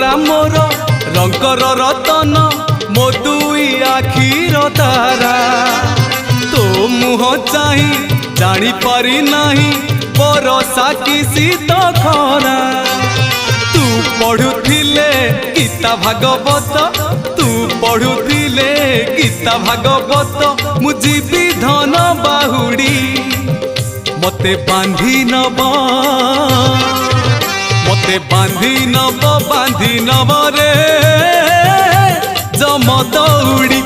परा मोर रंगर रतन मो दुई आखिर तारा तो मुह चाही जानी पारी नहीं बरसा कि शीत खरा तू पढ़ुथिले गीता भागवत तू पढ़ुथिले गीता भागवत मु जीवी धन बाहुड़ी मते बांधी नब रे जम दौड़ी।